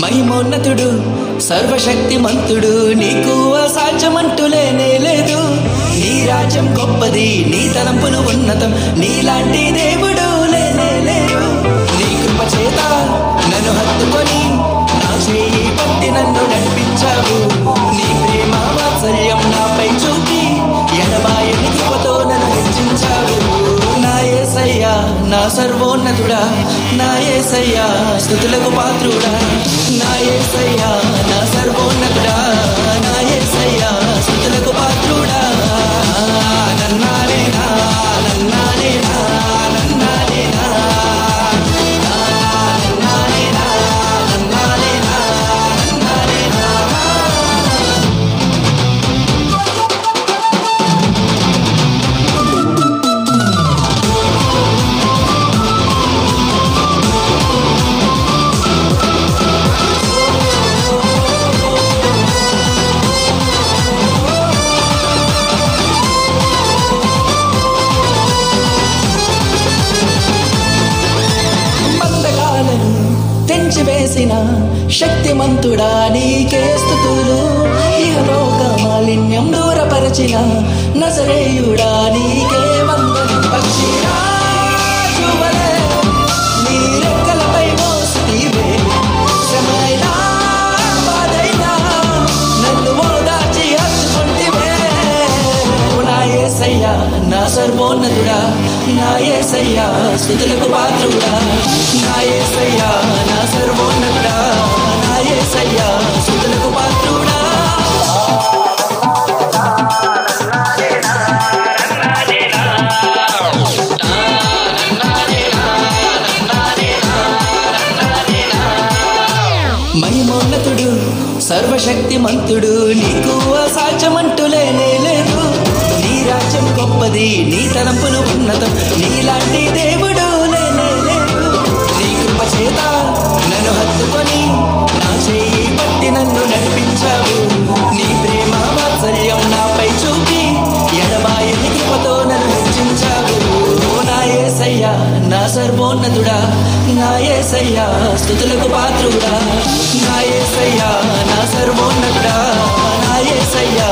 మహిమోన్నతుడు సర్వశక్తిమంతుడు, నీకు అసాధ్యమంటూ లేనే లేదు. నీ రాజ్యం గొప్పది, నీ తలంపులు ఉన్నతం, నీలాంటి దేవుడు లేనే లేడు. నీ కృప చేత నన్ను హత్తుకొని నా చేయి పట్టి నన్ను నడిపించావు. నీ ప్రేమ వాత్సల్యం నాపై చూపి ఎడబాయని కృపతో నన్ను హెచ్చించావు. నా యేసయ్యా నా సర్వోన్నతుడా, నా యేసయ్యా స్తుతులకు పాత్రుడా, నా యేసయ్యా నా సర్వోన్నతుడా, నా యేసయ్యా స్తుతులకు పాత్రుడా. నన్నానేనా నన్నానేనా నన్నానేనా నన్నానేనా నన్నానేనా నన్నానేనా. తెంచివేసిన శక్తిమంతుడా నీకే స్తుతులు. ఇహలోక మాలిన్యం దూరపరచిన నజరేయుడా నీకే వందనం. పక్షిరాజువలే నీ రెక్కలపై మోసితివే, శ్రమైనా బాధైనా నన్ను ఓదార్చి హత్తుకుంటివే. నా యేసయ్యా నా సర్వోన్నతుడా, నా యేసయ్యా స్తుతులకు పాత్రుడా, నా యేసయ్యా నా సర్వోన్నతుడా, నా యేసయ్యా స్తుతులకు పాత్రుడా. మహిమోన్నతుడు సర్వశక్తిమంతుడు, నీకు అసాధ్యమంటూ లేనే లేదు. నీ రాజ్యం గొప్పది, నీ తలంపులు ఉన్నతం, నీలాంటి దేవుడు లేనే లేదు. నీ కృప చేత నన్ను హత్తుకొని నా చేయి పట్టి నన్ను నడిపించావు. నీ ప్రేమ వాత్సల్యం నాపై చూపి ఎడబాయని కృపతో నన్ను హెచ్చించావు. నా యేసయ్యా నా సర్వోన్నతుడా, నా యేసయ్యా స్తుతులకు పాత్రుడా, నా యేసయ్యా నా సర్వోన్నతుడా, నా యేసయ్యా